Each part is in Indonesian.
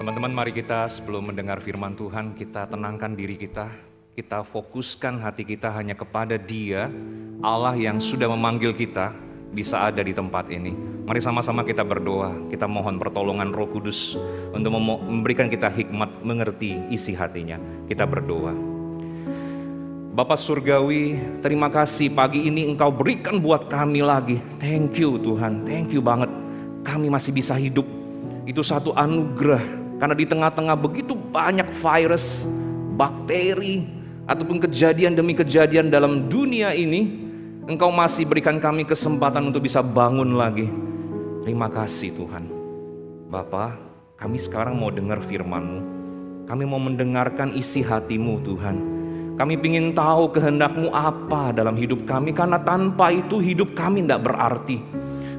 Teman-teman, mari kita sebelum mendengar firman Tuhan, kita tenangkan diri kita. Kita fokuskan hati kita hanya kepada Dia, Allah yang sudah memanggil kita, bisa ada di tempat ini. Mari sama-sama kita berdoa, kita mohon pertolongan Roh Kudus untuk memberikan kita hikmat mengerti isi hatinya. Kita berdoa. Bapa Surgawi, terima kasih pagi ini Engkau berikan buat kami lagi. Thank you Tuhan, thank you banget. Kami masih bisa hidup, itu satu anugerah. Karena di tengah-tengah begitu banyak virus, bakteri, ataupun kejadian demi kejadian dalam dunia ini, Engkau masih berikan kami kesempatan untuk bisa bangun lagi. Terima kasih Tuhan. Bapa, kami sekarang mau dengar firman-Mu. Kami mau mendengarkan isi hati-Mu Tuhan. Kami ingin tahu kehendak-Mu apa dalam hidup kami, karena tanpa itu hidup kami tidak berarti.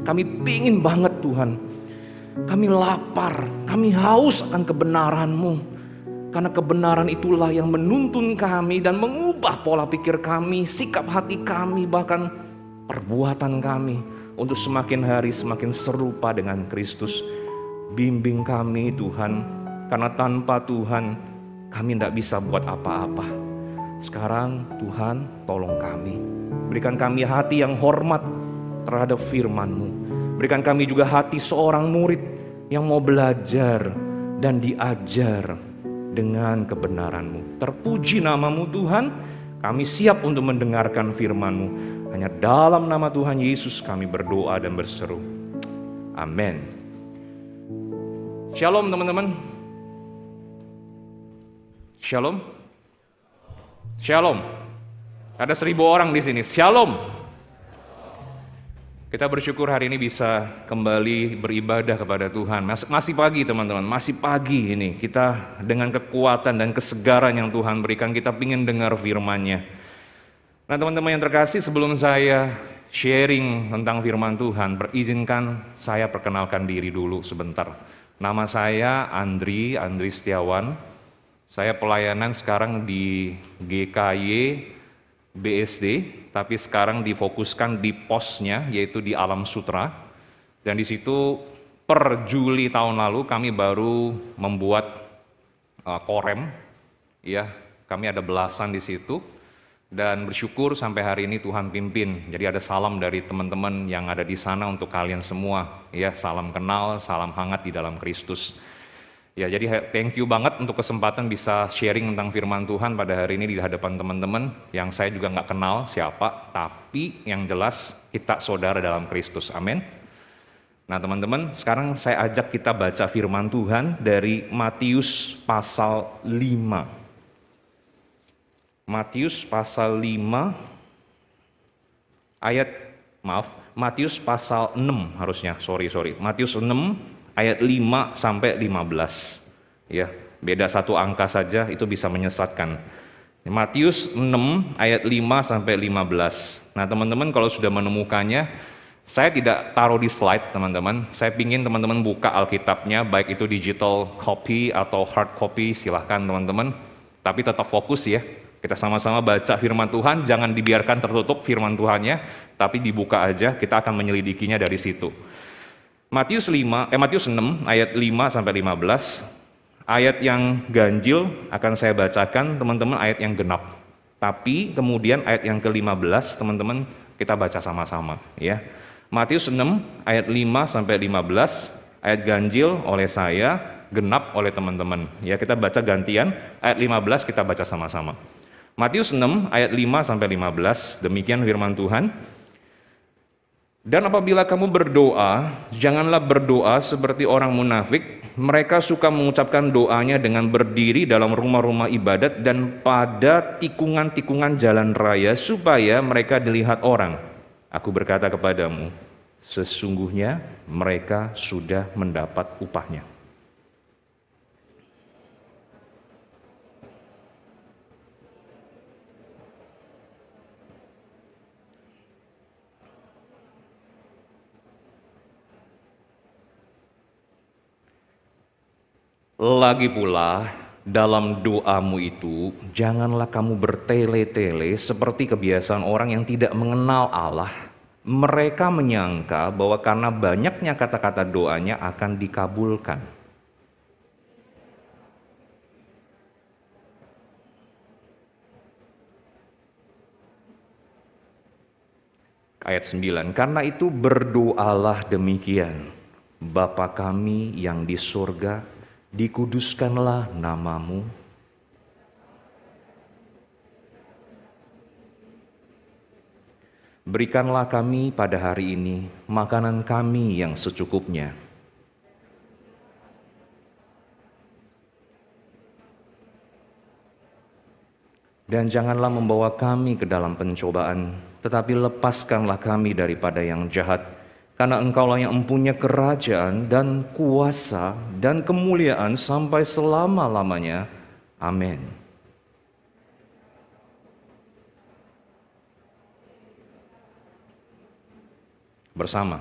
Kami ingin banget Tuhan. Kami lapar, kami haus akan kebenaran-Mu. Karena kebenaran itulah yang menuntun kami dan mengubah pola pikir kami, sikap hati kami, bahkan perbuatan kami untuk semakin hari semakin serupa dengan Kristus. Bimbing kami Tuhan, karena tanpa Tuhan kami tidak bisa buat apa-apa. Sekarang Tuhan tolong kami, berikan kami hati yang hormat terhadap firman-Mu. Berikan kami juga hati seorang murid yang mau belajar dan diajar dengan kebenaran-Mu. Terpuji nama-Mu Tuhan, kami siap untuk mendengarkan firman-Mu. Hanya dalam nama Tuhan Yesus kami berdoa dan berseru. Amin. Shalom teman-teman. Shalom. Shalom. Ada 1000 orang di sini. Shalom. Kita bersyukur hari ini bisa kembali beribadah kepada Tuhan. Masih pagi teman-teman, masih pagi ini. Kita dengan kekuatan dan kesegaran yang Tuhan berikan, kita ingin dengar firman-Nya. Nah teman-teman yang terkasih, sebelum saya sharing tentang firman Tuhan, berizinkan saya perkenalkan diri dulu sebentar. Nama saya Andri Setiawan. Saya pelayanan sekarang di GKY BSD, tapi sekarang difokuskan di posnya, yaitu di Alam Sutra. Dan di situ per Juli tahun lalu kami baru membuat korem, ya, kami ada belasan di situ. Dan bersyukur sampai hari ini Tuhan pimpin. Jadi ada salam dari teman-teman yang ada di sana untuk kalian semua, ya, salam kenal, salam hangat di dalam Kristus. Ya, jadi thank you banget untuk kesempatan bisa sharing tentang firman Tuhan pada hari ini di hadapan teman-teman yang saya juga nggak kenal siapa, tapi yang jelas kita saudara dalam Kristus. Amin. Nah teman-teman, sekarang saya ajak kita baca firman Tuhan dari Matius pasal 5. Matius pasal 5 Matius pasal 6 harusnya, sorry. Matius 6 ayat 5 sampai 15. Ya, beda satu angka saja itu bisa menyesatkan. Matius 6 ayat 5 sampai 15. Nah, teman-teman kalau sudah menemukannya, saya tidak taruh di slide, teman-teman. Saya ingin teman-teman buka Alkitabnya, baik itu digital copy atau hard copy, silahkan teman-teman. Tapi tetap fokus ya. Kita sama-sama baca firman Tuhan, jangan dibiarkan tertutup firman Tuhannya, tapi dibuka aja, kita akan menyelidikinya dari situ. Matius 6 ayat 5 sampai 15. Ayat yang ganjil akan saya bacakan, teman-teman, ayat yang genap. Tapi kemudian ayat yang ke-15 teman-teman kita baca sama-sama ya. Matius 6 ayat 5 sampai 15, ayat ganjil oleh saya, genap oleh teman-teman. Ya, kita baca gantian, ayat 15 kita baca sama-sama. Matius 6 ayat 5 sampai 15, demikian firman Tuhan. Dan apabila kamu berdoa, janganlah berdoa seperti orang munafik. Mereka suka mengucapkan doanya dengan berdiri dalam rumah-rumah ibadat dan pada tikungan-tikungan jalan raya supaya mereka dilihat orang. Aku berkata kepadamu, sesungguhnya mereka sudah mendapat upahnya. Lagi pula, dalam doamu itu, janganlah kamu bertele-tele seperti kebiasaan orang yang tidak mengenal Allah. Mereka menyangka bahwa karena banyaknya kata-kata doanya akan dikabulkan. Ayat 9, karena itu berdoalah demikian. Bapa kami yang di surga, dikuduskanlah namamu. Berikanlah kami pada hari ini makanan kami yang secukupnya. Dan janganlah membawa kami ke dalam pencobaan, tetapi lepaskanlah kami daripada yang jahat. Karena Engkaulah yang mempunyai kerajaan dan kuasa dan kemuliaan sampai selama-lamanya. Amin. Bersama.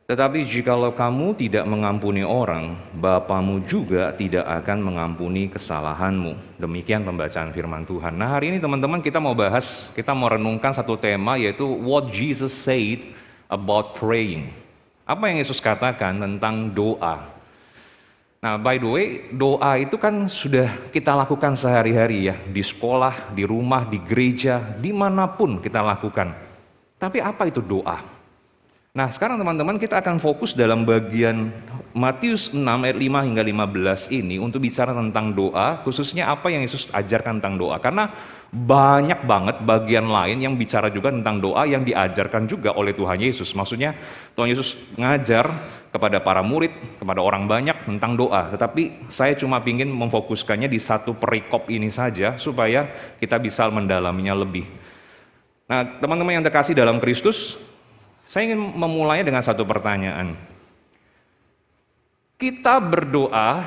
Tetapi jikalau kamu tidak mengampuni orang, Bapamu juga tidak akan mengampuni kesalahanmu. Demikian pembacaan firman Tuhan. Nah, hari ini teman-teman kita mau renungkan satu tema, yaitu what Jesus said about praying. Apa yang Yesus katakan tentang doa. Nah, by the way, doa itu kan sudah kita lakukan sehari-hari ya, di sekolah, di rumah, di gereja, dimanapun kita lakukan. Tapi apa itu doa? Nah, sekarang teman-teman kita akan fokus dalam bagian Matius 6 ayat 5 hingga 15 ini untuk bicara tentang doa, khususnya apa yang Yesus ajarkan tentang doa. Karena banyak banget bagian lain yang bicara juga tentang doa yang diajarkan juga oleh Tuhan Yesus. Maksudnya Tuhan Yesus ngajar kepada para murid, kepada orang banyak tentang doa. Tetapi saya cuma ingin memfokuskannya di satu perikop ini saja supaya kita bisa mendalaminya lebih. Nah, teman-teman yang terkasih dalam Kristus, saya ingin memulainya dengan satu pertanyaan. Kita berdoa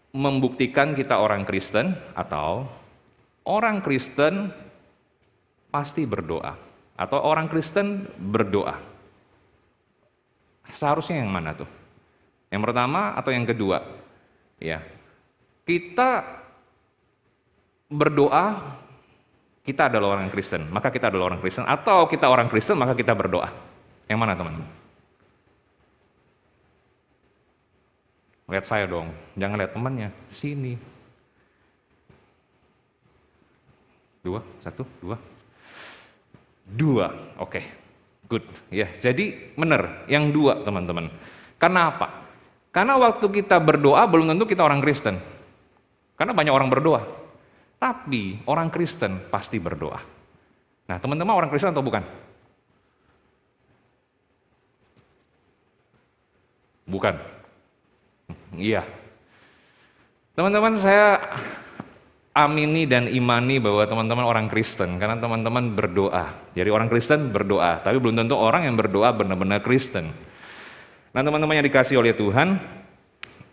membuktikan kita orang Kristen atau orang Kristen pasti berdoa? Atau orang Kristen berdoa? Seharusnya yang mana tuh? Yang pertama atau yang kedua? Ya. Kita berdoa, kita adalah orang Kristen, maka kita adalah orang Kristen, atau kita orang Kristen, maka kita berdoa. Yang mana teman-teman? Lihat saya dong, jangan lihat temannya. Sini. 2, 1, 2. 2, oke. Good. Ya, jadi benar, yang 2 teman-teman. Karena apa? Karena waktu kita berdoa belum tentu kita orang Kristen. Karena banyak orang berdoa. Tapi orang Kristen pasti berdoa. Nah, teman-teman orang Kristen atau bukan? Bukan. Iya. Teman-teman, saya amini dan imani bahwa teman-teman orang Kristen karena teman-teman berdoa. Jadi orang Kristen berdoa, tapi belum tentu orang yang berdoa benar-benar Kristen. Nah, teman-teman yang dikasih oleh Tuhan,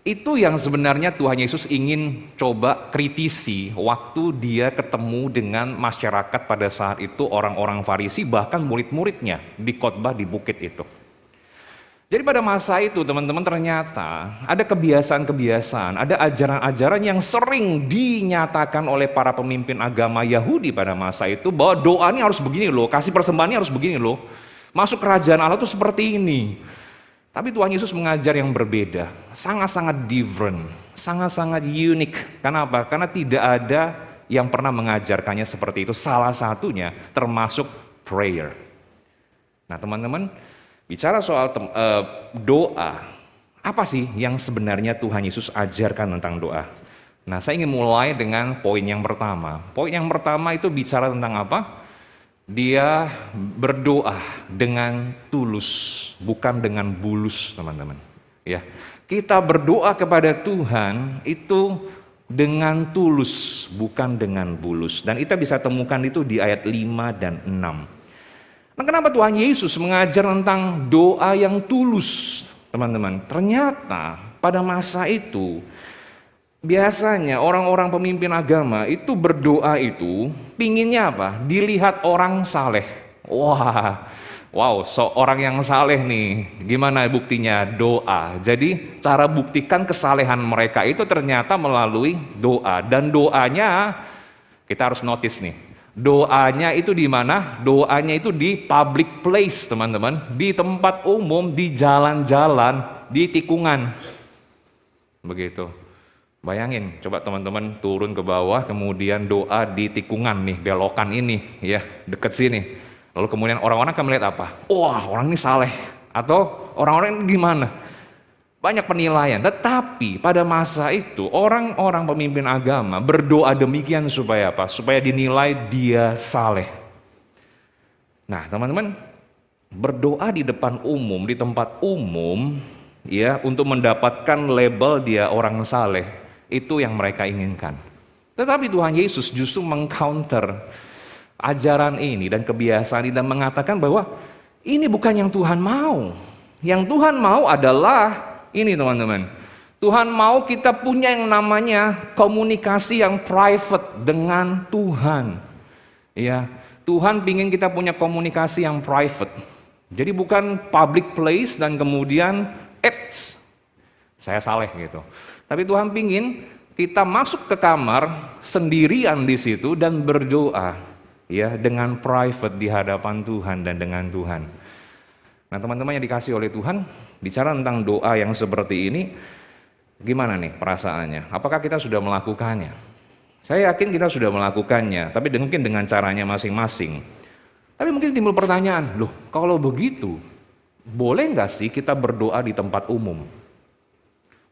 itu yang sebenarnya Tuhan Yesus ingin coba kritisi waktu dia ketemu dengan masyarakat pada saat itu, orang-orang Farisi, bahkan murid-muridnya di khotbah di bukit itu. Jadi pada masa itu teman-teman ternyata ada kebiasaan-kebiasaan, ada ajaran-ajaran yang sering dinyatakan oleh para pemimpin agama Yahudi pada masa itu, bahwa doa ini harus begini loh, kasih persembahan ini harus begini loh, masuk kerajaan Allah itu seperti ini. Tapi Tuhan Yesus mengajar yang berbeda, sangat-sangat different, sangat-sangat unik. Kenapa? Karena tidak ada yang pernah mengajarkannya seperti itu. Salah satunya termasuk prayer. Nah teman-teman, bicara soal doa, apa sih yang sebenarnya Tuhan Yesus ajarkan tentang doa? Nah, saya ingin mulai dengan poin yang pertama. Poin yang pertama itu bicara tentang apa? Dia berdoa dengan tulus, bukan dengan bulus, teman-teman. Ya, kita berdoa kepada Tuhan itu dengan tulus, bukan dengan bulus. Dan kita bisa temukan itu di ayat 5 dan 6. Nah, kenapa Tuhan Yesus mengajar tentang doa yang tulus, teman-teman? Ternyata pada masa itu, biasanya orang-orang pemimpin agama itu berdoa itu pinginnya apa? Dilihat orang saleh. Wow, seorang yang saleh nih. Gimana buktinya? Doa. Jadi cara buktikan kesalehan mereka itu ternyata melalui doa. Dan doanya kita harus notice nih. Doanya itu di mana? Doanya itu di public place, teman-teman. Di tempat umum, di jalan-jalan, di tikungan. Begitu. Bayangin, coba teman-teman turun ke bawah, kemudian doa di tikungan nih, belokan ini, ya, deket sini. Lalu kemudian orang-orang akan melihat apa? Wah, orang ini saleh. Atau orang-orang ini gimana? Banyak penilaian. Tetapi pada masa itu orang-orang pemimpin agama berdoa demikian supaya apa? Supaya dinilai dia saleh. Nah, teman-teman, berdoa di depan umum, di tempat umum, ya, untuk mendapatkan label dia orang saleh, itu yang mereka inginkan. Tetapi Tuhan Yesus justru mengcounter ajaran ini dan kebiasaan ini dan mengatakan bahwa ini bukan yang Tuhan mau. Yang Tuhan mau adalah ini, teman-teman. Tuhan mau kita punya yang namanya komunikasi yang private dengan Tuhan. Ya, Tuhan ingin kita punya komunikasi yang private. Jadi bukan public place dan kemudian saya saleh gitu. Tapi Tuhan ingin kita masuk ke kamar sendirian di situ dan berdoa, ya, dengan private di hadapan Tuhan dan dengan Tuhan. Nah, teman-teman yang dikasih oleh Tuhan, bicara tentang doa yang seperti ini, gimana nih perasaannya? Apakah kita sudah melakukannya? Saya yakin kita sudah melakukannya, tapi mungkin dengan caranya masing-masing. Tapi mungkin timbul pertanyaan, loh, kalau begitu, boleh nggak sih kita berdoa di tempat umum?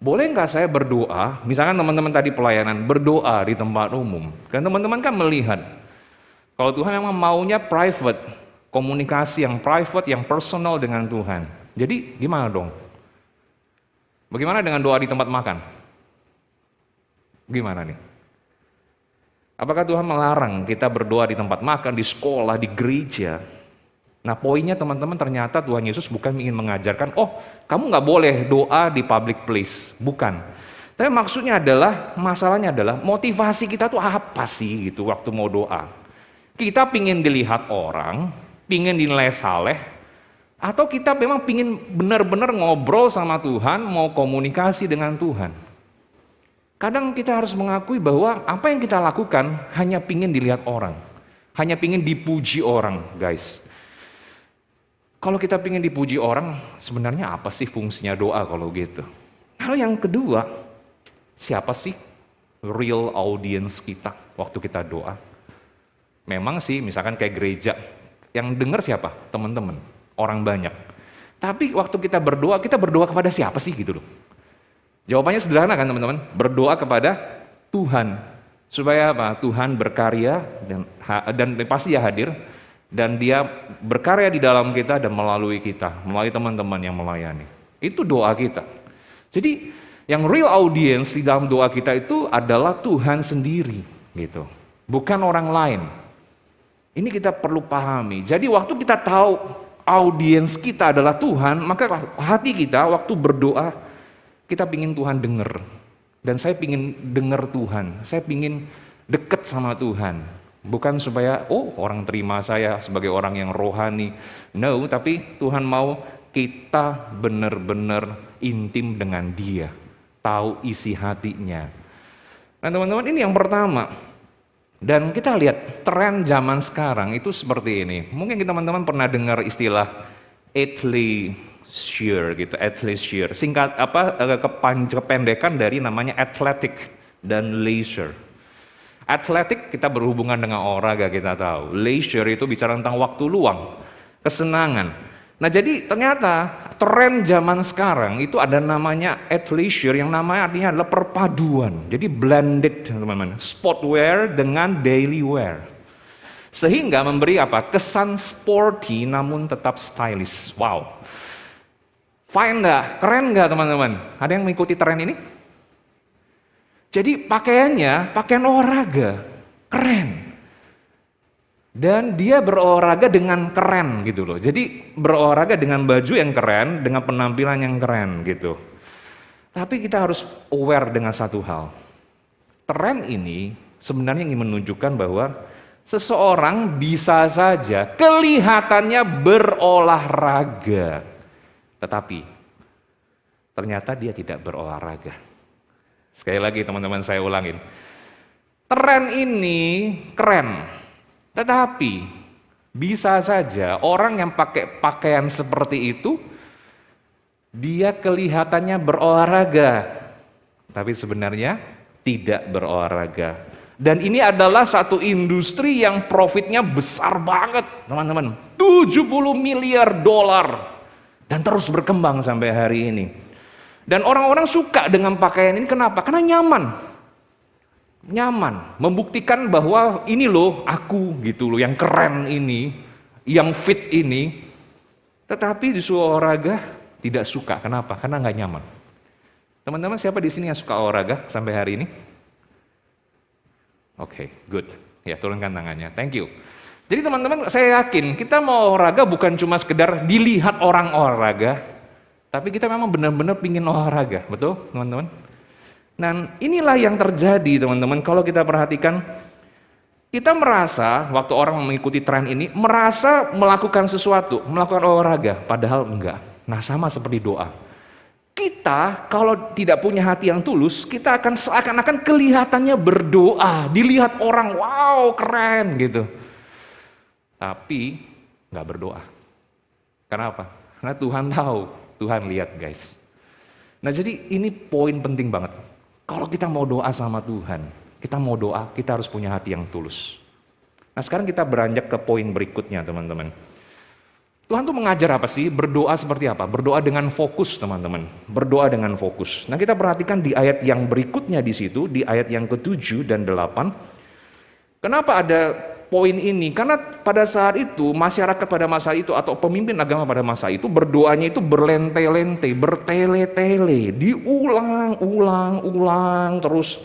Boleh nggak saya berdoa, misalkan teman-teman tadi pelayanan, berdoa di tempat umum? Kan teman-teman kan melihat, kalau Tuhan memang maunya private, komunikasi yang private, yang personal dengan Tuhan. Jadi gimana dong? Bagaimana dengan doa di tempat makan? Gimana nih? Apakah Tuhan melarang kita berdoa di tempat makan, di sekolah, di gereja? Nah, poinnya teman-teman, ternyata Tuhan Yesus bukan ingin mengajarkan, oh, kamu nggak boleh doa di public place. Bukan. Tapi maksudnya adalah, masalahnya adalah motivasi kita tuh apa sih gitu waktu mau doa? Kita pingin dilihat orang, pingin dinilai saleh, atau kita memang pingin benar-benar ngobrol sama Tuhan, mau komunikasi dengan Tuhan. Kadang kita harus mengakui bahwa apa yang kita lakukan hanya pingin dilihat orang, hanya pingin dipuji orang, guys. Kalau kita pingin dipuji orang, sebenarnya apa sih fungsinya doa kalau gitu? Lalu yang kedua, siapa sih real audience kita waktu kita doa? Memang sih, misalkan kayak gereja, yang dengar siapa? Teman-teman, orang banyak. Tapi waktu kita berdoa kepada siapa sih gitu loh? Jawabannya sederhana kan teman-teman? Berdoa kepada Tuhan. Supaya apa? Tuhan berkarya dan pasti dia hadir. Dan dia berkarya di dalam kita dan melalui kita. Melalui teman-teman yang melayani. Itu doa kita. Jadi yang real audience di dalam doa kita itu adalah Tuhan sendiri. Gitu. Bukan orang lain. Ini kita perlu pahami. Jadi waktu kita tahu audience kita adalah Tuhan, maka hati kita waktu berdoa, kita pingin Tuhan dengar. Dan saya pingin dengar Tuhan. Saya pingin dekat sama Tuhan. Bukan supaya, oh, orang terima saya sebagai orang yang rohani. No, tapi Tuhan mau kita benar-benar intim dengan Dia. Tahu isi hatinya. Nah, teman-teman, ini yang pertama. Dan kita lihat tren zaman sekarang itu seperti ini. Mungkin teman-teman pernah dengar istilah athleisure gitu, athleisure. Singkat kependekan dari namanya athletic dan leisure. Athletic kita berhubungan dengan olahraga, kita tahu. Leisure itu bicara tentang waktu luang, kesenangan. Nah, jadi ternyata tren zaman sekarang itu ada namanya athleisure, yang namanya artinya adalah perpaduan. Jadi blended, teman-teman. Sportwear dengan daily wear. Sehingga memberi apa? Kesan sporty namun tetap stylish. Wow. Fine nggak? Keren nggak, teman-teman? Ada yang mengikuti tren ini? Jadi pakaiannya, pakaian olahraga. Keren. Dan dia berolahraga dengan keren gitu loh. Jadi berolahraga dengan baju yang keren, dengan penampilan yang keren gitu. Tapi kita harus aware dengan satu hal. Tren ini sebenarnya ingin menunjukkan bahwa seseorang bisa saja kelihatannya berolahraga. Tetapi ternyata dia tidak berolahraga. Sekali lagi teman-teman, saya ulangin. Tren ini keren. Tetapi bisa saja orang yang pakai pakaian seperti itu, dia kelihatannya berolahraga, tapi sebenarnya tidak berolahraga. Dan ini adalah satu industri yang profitnya besar banget, teman-teman. 70 miliar dolar. Dan terus berkembang sampai hari ini. Dan orang-orang suka dengan pakaian ini, kenapa? Karena nyaman. Nyaman. Membuktikan bahwa ini loh aku gitu loh, yang keren ini, yang fit ini. Tetapi disuruh olahraga tidak suka. Kenapa? Karena nggak nyaman. Teman-teman, siapa di sini yang suka olahraga sampai hari ini? Oke, good. Ya, turunkan tangannya. Thank you. Jadi teman-teman, saya yakin kita mau olahraga bukan cuma sekedar dilihat orang olahraga, tapi kita memang benar-benar pingin olahraga, betul teman-teman? Dan inilah yang terjadi teman-teman, kalau kita perhatikan, kita merasa, waktu orang mengikuti tren ini, merasa melakukan sesuatu, melakukan olahraga, padahal enggak. Nah, sama seperti doa. Kita kalau tidak punya hati yang tulus, kita akan seakan-akan kelihatannya berdoa, dilihat orang, wow keren gitu. Tapi nggak berdoa. Kenapa? Karena Tuhan tahu, Tuhan lihat guys. Nah jadi ini poin penting banget. Kalau kita mau doa sama Tuhan, kita mau doa, kita harus punya hati yang tulus. Nah sekarang kita beranjak ke poin berikutnya teman-teman. Tuhan tuh mengajar apa sih? Berdoa seperti apa? Berdoa dengan fokus teman-teman. Berdoa dengan fokus. Nah kita perhatikan di ayat yang berikutnya di situ, di ayat yang ke-7 dan 8. Kenapa ada poin ini? Karena pada saat itu, masyarakat pada masa itu atau pemimpin agama pada masa itu berdoanya itu berlente-lente, bertele-tele, diulang terus.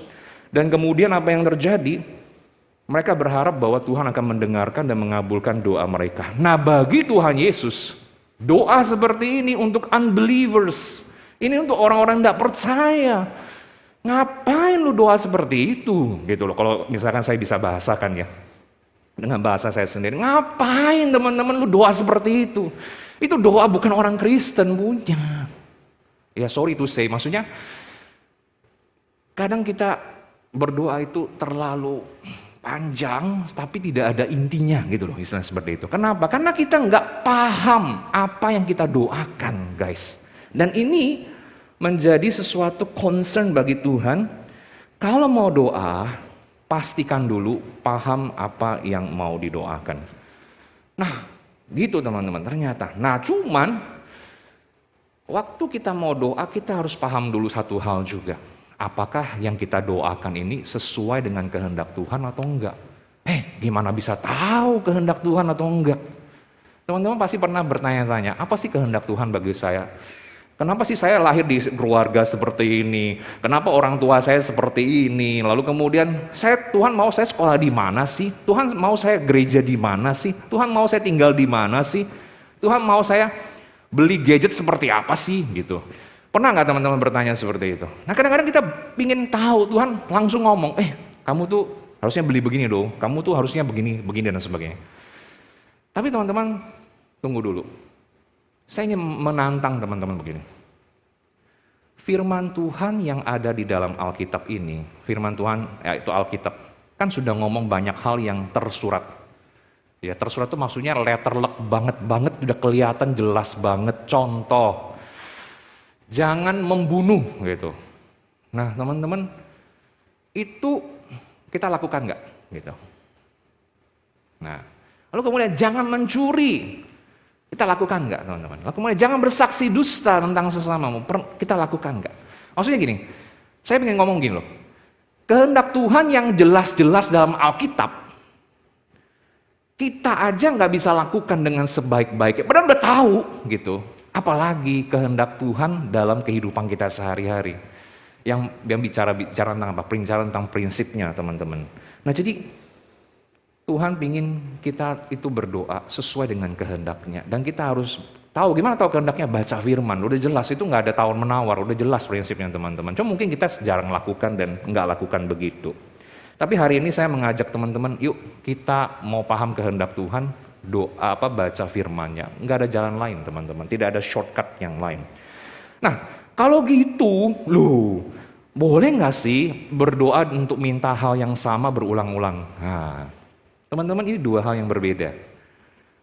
Dan kemudian apa yang terjadi? Mereka berharap bahwa Tuhan akan mendengarkan dan mengabulkan doa mereka. Nah bagi Tuhan Yesus, doa seperti ini untuk unbelievers. Ini untuk orang-orang yang tidak percaya. Ngapain lu doa seperti itu? Gitu loh. Kalau misalkan saya bisa bahasakan ya. Dengan bahasa saya sendiri. Ngapain teman-teman lu doa seperti itu? Itu doa bukan orang Kristen punya. Ya sorry to say, maksudnya kadang kita berdoa itu terlalu panjang tapi tidak ada intinya gitu loh, istilah seperti itu. Kenapa? Karena kita nggak paham apa yang kita doakan guys. Dan ini menjadi sesuatu concern bagi Tuhan. Kalau mau doa, pastikan dulu paham apa yang mau didoakan. Nah gitu teman-teman ternyata. Nah cuman waktu kita mau doa kita harus paham dulu satu hal juga. Apakah yang kita doakan ini sesuai dengan kehendak Tuhan atau enggak? Gimana bisa tahu kehendak Tuhan atau enggak? Teman-teman pasti pernah bertanya-tanya, apa sih kehendak Tuhan bagi saya? Kenapa sih saya lahir di keluarga seperti ini? Kenapa orang tua saya seperti ini? Lalu kemudian Tuhan mau saya sekolah di mana sih? Tuhan mau saya gereja di mana sih? Tuhan mau saya tinggal di mana sih? Tuhan mau saya beli gadget seperti apa sih? Gitu. Pernah nggak teman-teman bertanya seperti itu? Nah kadang-kadang kita ingin tahu, Tuhan langsung ngomong, kamu tuh harusnya beli begini dong, kamu tuh harusnya begini dan sebagainya. Tapi teman-teman tunggu dulu. Saya ingin menantang teman-teman begini. Firman Tuhan yang ada di dalam Alkitab ini, firman Tuhan yaitu Alkitab, kan sudah ngomong banyak hal yang tersurat. Ya tersurat itu maksudnya letterlek banget, udah kelihatan jelas banget, contoh. Jangan membunuh gitu. Nah teman-teman, itu kita lakukan nggak? Gitu. Nah, lalu kemudian jangan mencuri. Kita lakukan nggak teman-teman? Lalu kemudian jangan bersaksi dusta tentang sesamamu. Kita lakukan nggak? Maksudnya gini, saya ingin ngomong gini loh. Kehendak Tuhan yang jelas-jelas dalam Alkitab, kita aja nggak bisa lakukan dengan sebaik-baiknya. Padahal udah tahu gitu. Apalagi kehendak Tuhan dalam kehidupan kita sehari-hari. Yang bicara tentang apa? Bicara tentang prinsipnya teman-teman. Nah jadi Tuhan ingin kita itu berdoa sesuai dengan kehendaknya. Dan kita harus tahu, gimana tahu kehendaknya? Baca firman, udah jelas, itu nggak ada tawar menawar, udah jelas prinsipnya teman-teman. Cuma mungkin kita jarang lakukan dan nggak lakukan begitu. Tapi hari ini saya mengajak teman-teman, yuk kita mau paham kehendak Tuhan, baca firman-Nya. Nggak ada jalan lain teman-teman, tidak ada shortcut yang lain. Nah kalau gitu, boleh nggak sih berdoa untuk minta hal yang sama berulang-ulang? Nah, teman-teman ini dua hal yang berbeda.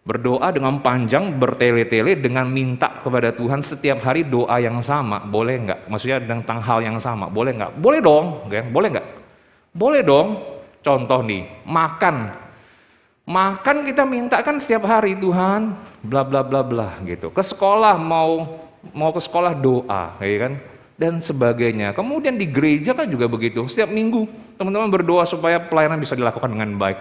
Berdoa dengan panjang, bertele-tele dengan minta kepada Tuhan setiap hari doa yang sama, boleh nggak? Maksudnya tentang hal yang sama, boleh nggak? Boleh dong, boleh nggak? Boleh dong. Contoh nih, makan. Makan kita minta kan setiap hari, Tuhan, bla bla bla bla gitu. Ke sekolah mau ke sekolah doa, ya kan? Dan sebagainya. Kemudian di gereja kan juga begitu. Setiap minggu teman-teman berdoa supaya pelayanan bisa dilakukan dengan baik.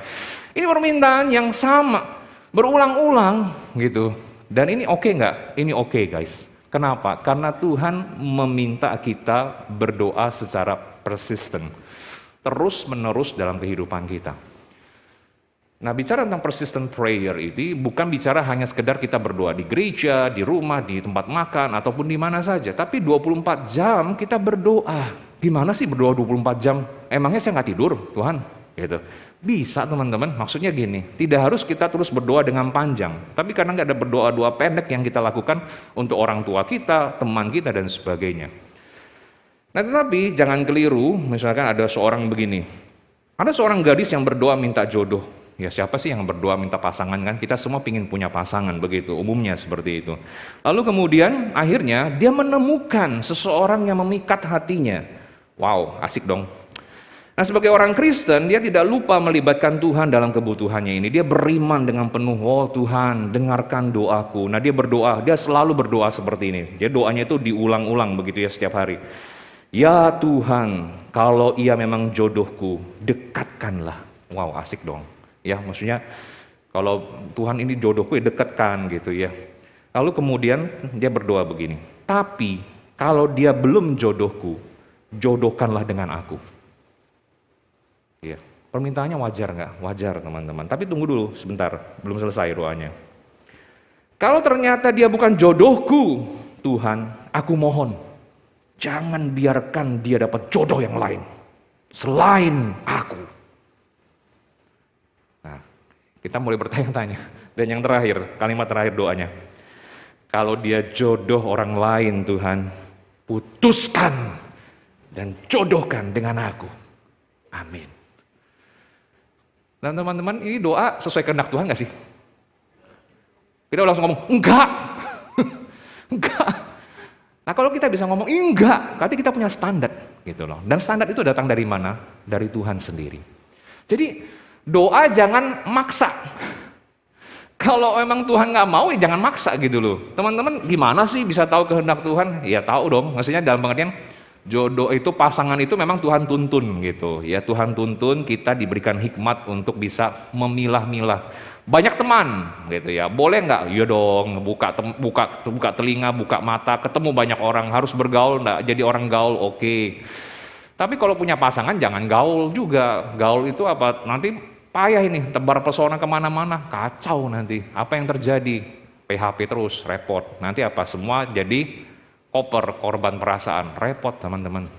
Ini permintaan yang sama, berulang-ulang gitu. Dan ini oke nggak? Ini oke, guys. Kenapa? Karena Tuhan meminta kita berdoa secara persisten, terus-menerus dalam kehidupan kita. Nah, bicara tentang persistent prayer ini bukan bicara hanya sekedar kita berdoa di gereja, di rumah, di tempat makan, ataupun di mana saja. Tapi 24 jam kita berdoa. Gimana sih berdoa 24 jam? Emangnya saya nggak tidur, Tuhan? Gitu. Bisa teman-teman, maksudnya gini, tidak harus kita terus berdoa dengan panjang. Tapi kadang ada berdoa-doa pendek yang kita lakukan untuk orang tua kita, teman kita, dan sebagainya. Nah, tetapi jangan keliru, misalkan ada seorang begini. Ada seorang gadis yang berdoa minta jodoh. Ya siapa sih yang berdoa minta pasangan kan? Kita semua ingin punya pasangan begitu, umumnya seperti itu. Lalu kemudian akhirnya dia menemukan seseorang yang memikat hatinya. Wow, asik dong. Nah, sebagai orang Kristen dia tidak lupa melibatkan Tuhan dalam kebutuhannya ini. Dia beriman dengan penuh, oh Tuhan dengarkan doaku. Nah dia berdoa, dia selalu berdoa seperti ini. Dia doanya itu diulang-ulang begitu ya setiap hari. Ya Tuhan, kalau ia memang jodohku, dekatkanlah. Wow, asik dong. Ya, maksudnya kalau Tuhan ini jodohku ya dekatkan gitu ya. Lalu kemudian dia berdoa begini. Tapi kalau dia belum jodohku, jodohkanlah dengan aku. Ya, permintaannya wajar nggak? Wajar teman-teman. Tapi tunggu dulu sebentar, belum selesai doanya. Kalau ternyata dia bukan jodohku, Tuhan, aku mohon, jangan biarkan dia dapat jodoh yang lain selain aku. Nah, kita mulai bertanya-tanya. Dan yang terakhir, kalimat terakhir doanya. Kalau dia jodoh orang lain, Tuhan, putuskan dan jodohkan dengan aku. Amin. Dan teman-teman, ini doa sesuai kehendak Tuhan gak sih? Kita langsung ngomong, enggak. Enggak. Nah kalau kita bisa ngomong, enggak, berarti kita punya standar. Gitu loh. Dan standar itu datang dari mana? Dari Tuhan sendiri. Jadi doa jangan maksa. Kalau memang Tuhan nggak mau, ya jangan maksa gitu loh. Teman-teman gimana sih bisa tahu kehendak Tuhan? Ya tahu dong, maksudnya dalam pengertian jodoh itu, pasangan itu memang Tuhan tuntun gitu. Ya Tuhan tuntun, kita diberikan hikmat untuk bisa memilah-milah. Banyak teman gitu ya, boleh nggak? Iya dong, buka telinga, buka mata, ketemu banyak orang, harus bergaul nggak? Jadi orang gaul, oke. Tapi kalau punya pasangan jangan gaul juga. Gaul itu apa? Nanti payah ini, tebar pesona kemana-mana, kacau nanti. Apa yang terjadi? PHP terus, repot. Nanti apa? Semua jadi korban perasaan, repot teman-teman.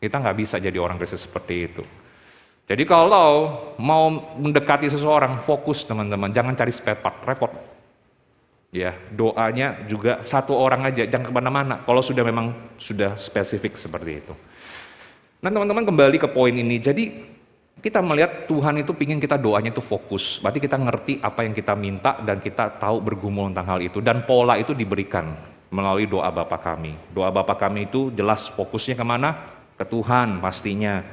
Kita nggak bisa jadi orang Kristen seperti itu. Jadi kalau mau mendekati seseorang, fokus teman-teman, jangan cari spare part, repot. Ya, doanya juga satu orang aja, jangan kemana-mana. Kalau sudah spesifik seperti itu. Nah teman-teman kembali ke poin ini, jadi kita melihat Tuhan itu pingin kita doanya itu fokus. Berarti kita ngerti apa yang kita minta dan kita tahu bergumul tentang hal itu. Dan pola itu diberikan melalui doa Bapa kami. Doa Bapa kami itu jelas fokusnya kemana? Ke Tuhan pastinya.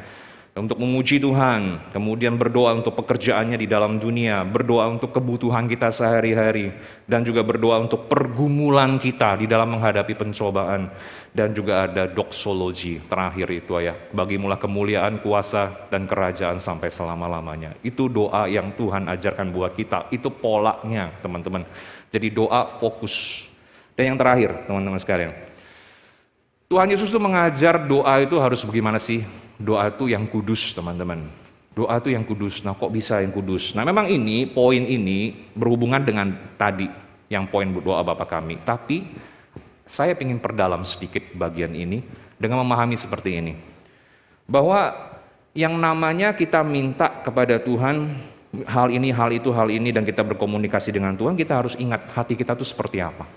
Untuk memuji Tuhan, kemudian berdoa untuk pekerjaannya di dalam dunia, berdoa untuk kebutuhan kita sehari-hari, dan juga berdoa untuk pergumulan kita di dalam menghadapi pencobaan, dan juga ada doxology terakhir itu ya, bagimulah kemuliaan, kuasa, dan kerajaan sampai selama-lamanya. Itu doa yang Tuhan ajarkan buat kita, itu polanya teman-teman. Jadi doa fokus. Dan yang terakhir teman-teman sekalian, Tuhan Yesus itu mengajar doa itu harus bagaimana sih? Doa itu yang kudus teman-teman. Doa itu yang kudus. Nah kok bisa yang kudus? Nah memang poin ini berhubungan dengan tadi yang poin doa Bapa kami. Tapi saya ingin perdalam sedikit bagian ini dengan memahami seperti ini. Bahwa yang namanya kita minta kepada Tuhan hal ini, hal itu, hal ini, dan kita berkomunikasi dengan Tuhan, kita harus ingat hati kita itu seperti apa.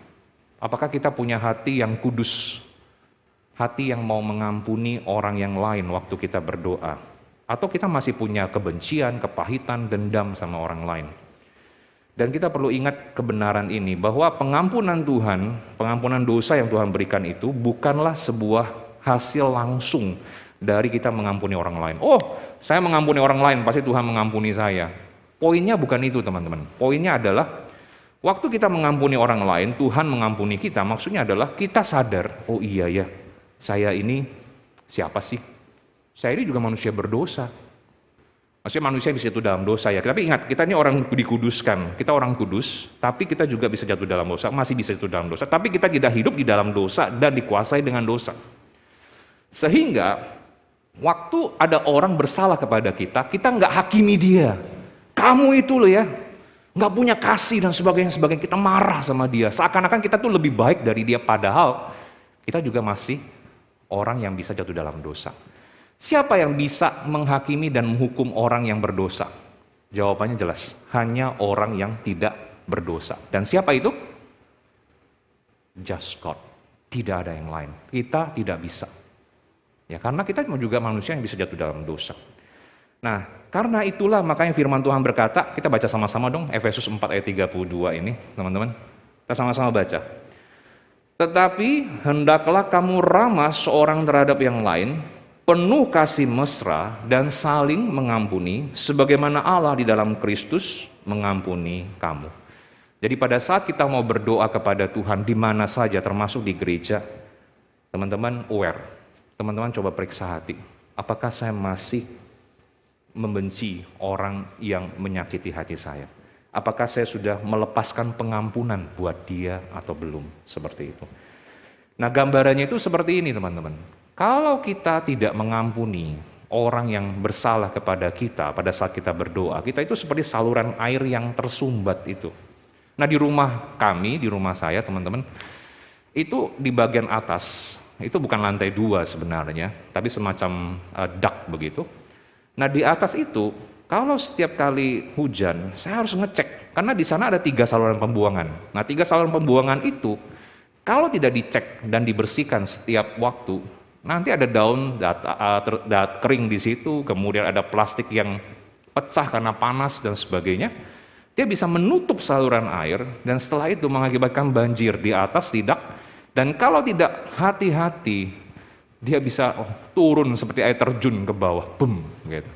Apakah kita punya hati yang kudus? Hati yang mau mengampuni orang yang lain waktu kita berdoa. Atau kita masih punya kebencian, kepahitan, dendam sama orang lain. Dan kita perlu ingat kebenaran ini, bahwa pengampunan Tuhan, pengampunan dosa yang Tuhan berikan itu bukanlah sebuah hasil langsung dari kita mengampuni orang lain. Oh, saya mengampuni orang lain, pasti Tuhan mengampuni saya. Poinnya bukan itu teman-teman. Poinnya adalah waktu kita mengampuni orang lain, Tuhan mengampuni kita. Maksudnya adalah kita sadar, oh iya ya, saya ini siapa sih? Saya ini juga manusia berdosa. Maksudnya manusia bisa jatuh dalam dosa ya. Tapi ingat, kita ini orang dikuduskan. Kita orang kudus, tapi kita juga bisa jatuh dalam dosa. Masih bisa jatuh dalam dosa. Tapi kita tidak hidup di dalam dosa dan dikuasai dengan dosa. Sehingga, waktu ada orang bersalah kepada kita nggak hakimi dia. Kamu itu loh ya, nggak punya kasih dan sebagainya. Kita marah sama dia. Seakan-akan kita tuh lebih baik dari dia. Padahal, kita juga masih orang yang bisa jatuh dalam dosa. Siapa yang bisa menghakimi dan menghukum orang yang berdosa? Jawabannya jelas, hanya orang yang tidak berdosa. Dan siapa itu? Just God. Tidak ada yang lain. Kita tidak bisa. Ya, karena kita juga manusia yang bisa jatuh dalam dosa. Nah, karena itulah makanya firman Tuhan berkata, kita baca sama-sama dong, Efesus 4 ayat 32 ini, teman-teman. Kita sama-sama baca. Tetapi hendaklah kamu ramah seorang terhadap yang lain, penuh kasih mesra dan saling mengampuni, sebagaimana Allah di dalam Kristus mengampuni kamu. Jadi pada saat kita mau berdoa kepada Tuhan di mana saja, termasuk di gereja, teman-teman aware, teman-teman coba periksa hati. Apakah saya masih membenci orang yang menyakiti hati saya? Apakah saya sudah melepaskan pengampunan buat dia atau belum? Seperti itu. Nah, gambarannya itu seperti ini teman-teman. Kalau kita tidak mengampuni orang yang bersalah kepada kita pada saat kita berdoa, kita itu seperti saluran air yang tersumbat itu. Nah, di rumah kami, di rumah saya teman-teman, itu di bagian atas, itu bukan lantai 2 sebenarnya, tapi semacam duct begitu. Nah, di atas itu, kalau setiap kali hujan, saya harus ngecek, karena di sana ada 3 saluran pembuangan. Nah, 3 saluran pembuangan itu, kalau tidak dicek dan dibersihkan setiap waktu, nanti ada daun kering di situ, kemudian ada plastik yang pecah karena panas dan sebagainya. Dia bisa menutup saluran air dan setelah itu mengakibatkan banjir di atas tidak. Dan kalau tidak hati-hati, dia bisa turun seperti air terjun ke bawah, boom, gitu.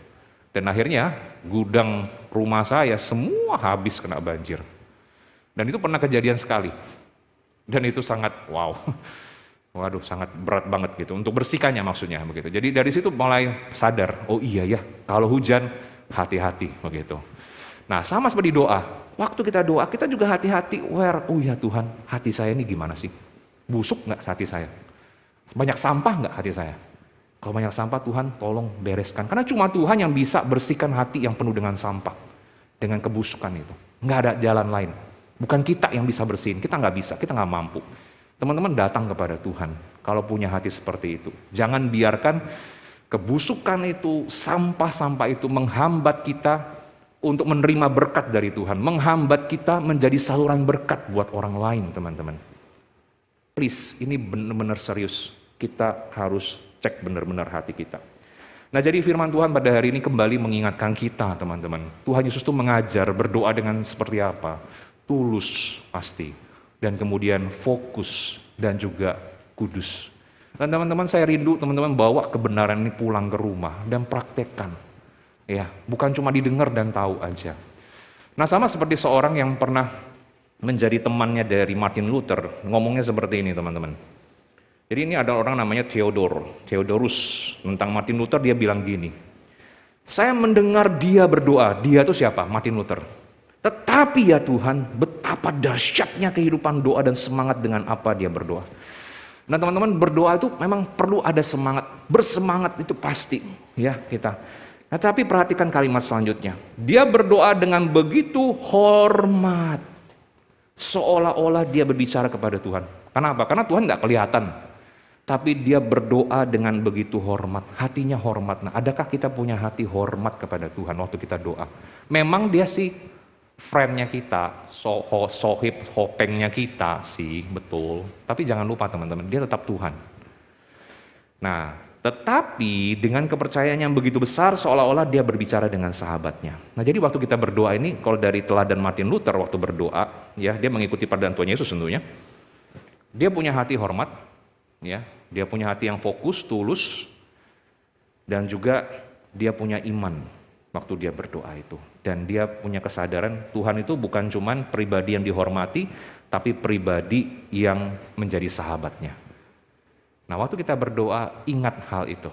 Dan akhirnya gudang rumah saya semua habis kena banjir. Dan itu pernah kejadian sekali. Dan itu sangat wow. Waduh, sangat berat banget gitu untuk bersihkannya maksudnya begitu. Jadi dari situ mulai sadar, oh iya ya, kalau hujan hati-hati begitu. Nah, sama seperti doa. Waktu kita doa, kita juga hati-hati, oh ya Tuhan, hati saya ini gimana sih? Busuk nggak hati saya? Banyak sampah nggak hati saya? Kalau banyak sampah, Tuhan tolong bereskan. Karena cuma Tuhan yang bisa bersihkan hati yang penuh dengan sampah, dengan kebusukan itu. Nggak ada jalan lain. Bukan kita yang bisa bersihin, kita nggak bisa, kita nggak mampu. Teman-teman datang kepada Tuhan kalau punya hati seperti itu. Jangan biarkan kebusukan itu, sampah-sampah itu menghambat kita untuk menerima berkat dari Tuhan. Menghambat kita menjadi saluran berkat buat orang lain, teman-teman. Please, ini benar-benar serius. Kita harus cek benar-benar hati kita. Nah, jadi firman Tuhan pada hari ini kembali mengingatkan kita, teman-teman. Tuhan Yesus itu mengajar berdoa dengan seperti apa? Tulus pasti. Dan kemudian fokus dan juga kudus. Dan teman-teman, saya rindu teman-teman bawa kebenaran ini pulang ke rumah dan praktekkan. Ya, bukan cuma didengar dan tahu aja. Nah, sama seperti seorang yang pernah menjadi temannya dari Martin Luther, ngomongnya seperti ini, teman-teman. Jadi ini ada orang namanya Theodorus. Tentang Martin Luther dia bilang gini, saya mendengar dia berdoa. Dia itu siapa? Martin Luther. Tetapi ya Tuhan, betapa dahsyatnya kehidupan doa dan semangat dengan apa dia berdoa. Nah, teman-teman, berdoa itu memang perlu ada semangat. Bersemangat itu pasti ya kita. Nah, tapi perhatikan kalimat selanjutnya. Dia berdoa dengan begitu hormat. Seolah-olah dia berbicara kepada Tuhan. Kenapa? Karena Tuhan nggak kelihatan. Tapi dia berdoa dengan begitu hormat. Hatinya hormat. Nah, adakah kita punya hati hormat kepada Tuhan waktu kita doa? Memang dia sih friend-nya kita, sohib, hopengnya kita sih, betul. Tapi jangan lupa teman-teman, dia tetap Tuhan. Nah, tetapi dengan kepercayaan yang begitu besar, seolah-olah dia berbicara dengan sahabatnya. Nah, jadi waktu kita berdoa ini, kalau dari teladan Martin Luther waktu berdoa, ya dia mengikuti padanan Tuhan Yesus tentunya. Dia punya hati hormat, ya, dia punya hati yang fokus, tulus. Dan juga dia punya iman waktu dia berdoa itu. Dan dia punya kesadaran Tuhan itu bukan cuman pribadi yang dihormati, tapi pribadi yang menjadi sahabatnya. Nah, waktu kita berdoa, ingat hal itu.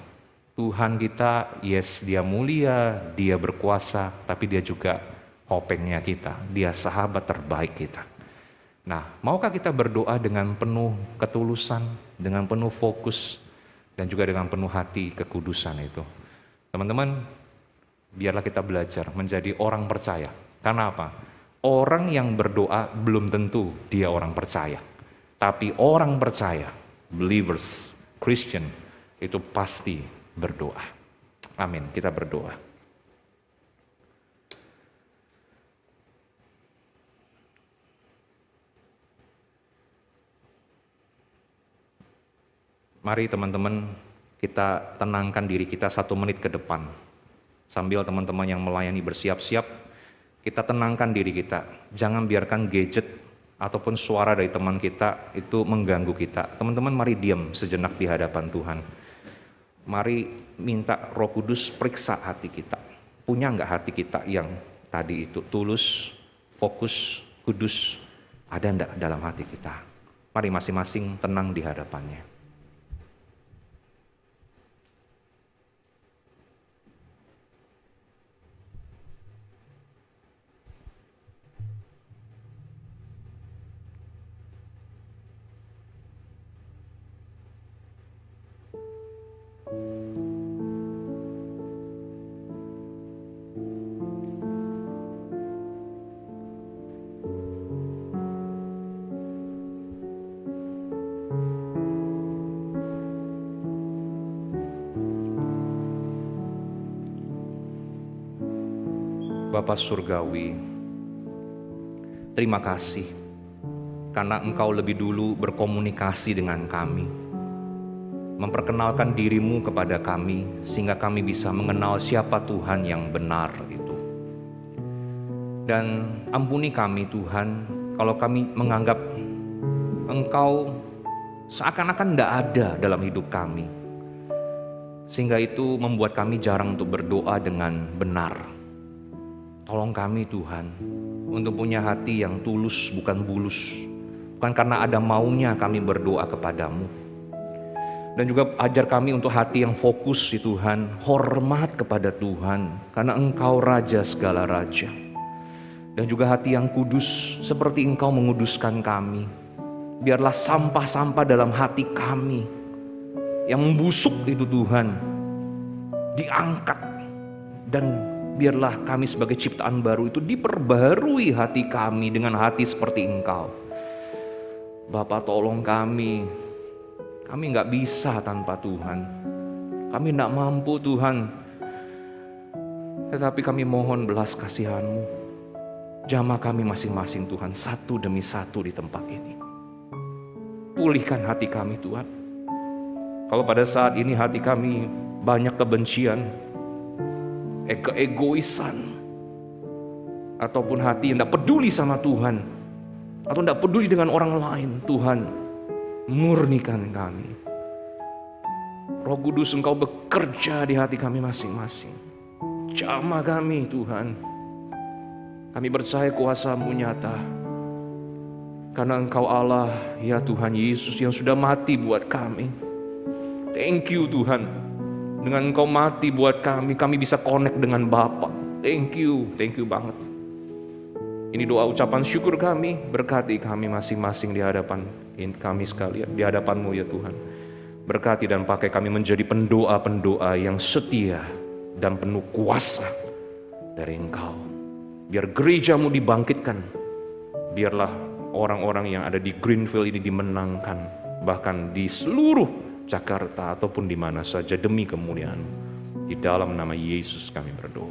Tuhan kita, yes, dia mulia, dia berkuasa, tapi dia juga kopengnya kita, dia sahabat terbaik kita. Nah, maukah kita berdoa dengan penuh ketulusan, dengan penuh fokus, dan juga dengan penuh hati kekudusan itu? Teman-teman, biarlah kita belajar menjadi orang percaya. Karena apa? Orang yang berdoa belum tentu dia orang percaya. Tapi orang percaya, believers, Christian, itu pasti berdoa. Amin, kita berdoa. Mari teman-teman, kita tenangkan diri kita 1 menit ke depan. Sambil teman-teman yang melayani bersiap-siap, kita tenangkan diri kita. Jangan biarkan gadget ataupun suara dari teman kita itu mengganggu kita. Teman-teman mari diam sejenak di hadapan Tuhan. Mari minta Roh Kudus periksa hati kita. Punya enggak hati kita yang tadi itu tulus, fokus, kudus? Ada enggak dalam hati kita? Mari masing-masing tenang di hadapannya. Bapa Surgawi, terima kasih karena Engkau lebih dulu berkomunikasi dengan kami, memperkenalkan diri-Mu kepada kami sehingga kami bisa mengenal siapa Tuhan yang benar itu. Dan ampuni kami Tuhan kalau kami menganggap Engkau seakan-akan tidak ada dalam hidup kami, sehingga itu membuat kami jarang untuk berdoa dengan benar. Tolong kami Tuhan untuk punya hati yang tulus bukan bulus. Bukan karena ada maunya kami berdoa kepadamu. Dan juga ajar kami untuk hati yang fokus ya Tuhan. Hormat kepada Tuhan karena Engkau Raja segala Raja. Dan juga hati yang kudus seperti Engkau menguduskan kami. Biarlah sampah-sampah dalam hati kami yang membusuk itu Tuhan diangkat. Dan biarlah kami sebagai ciptaan baru itu diperbarui hati kami dengan hati seperti Engkau. Bapa tolong kami gak bisa tanpa Tuhan. Kami gak mampu Tuhan. Tetapi kami mohon belas kasihan-Mu. Jamah kami masing-masing Tuhan, satu demi satu di tempat ini. Pulihkan hati kami Tuhan. Kalau pada saat ini hati kami banyak kebencian, keegoisan, ataupun hati yang tidak peduli sama Tuhan, atau tidak peduli dengan orang lain, Tuhan murnikan kami. Roh Kudus Engkau bekerja di hati kami masing-masing. Jamah kami Tuhan. Kami percaya kuasa-Mu nyata, karena Engkau Allah ya Tuhan Yesus yang sudah mati buat kami. Thank you Tuhan. Dengan Engkau mati buat kami bisa connect dengan Bapa. Thank you banget. Ini doa ucapan syukur kami, berkati kami masing-masing di hadapan kami sekalian, di hadapan-Mu ya Tuhan. Berkati dan pakai kami menjadi pendoa-pendoa yang setia dan penuh kuasa dari Engkau. Biar gereja-Mu dibangkitkan, biarlah orang-orang yang ada di Greenfield ini dimenangkan, bahkan di seluruh Jakarta ataupun di mana saja demi kemuliaan. Di dalam nama Yesus kami berdoa.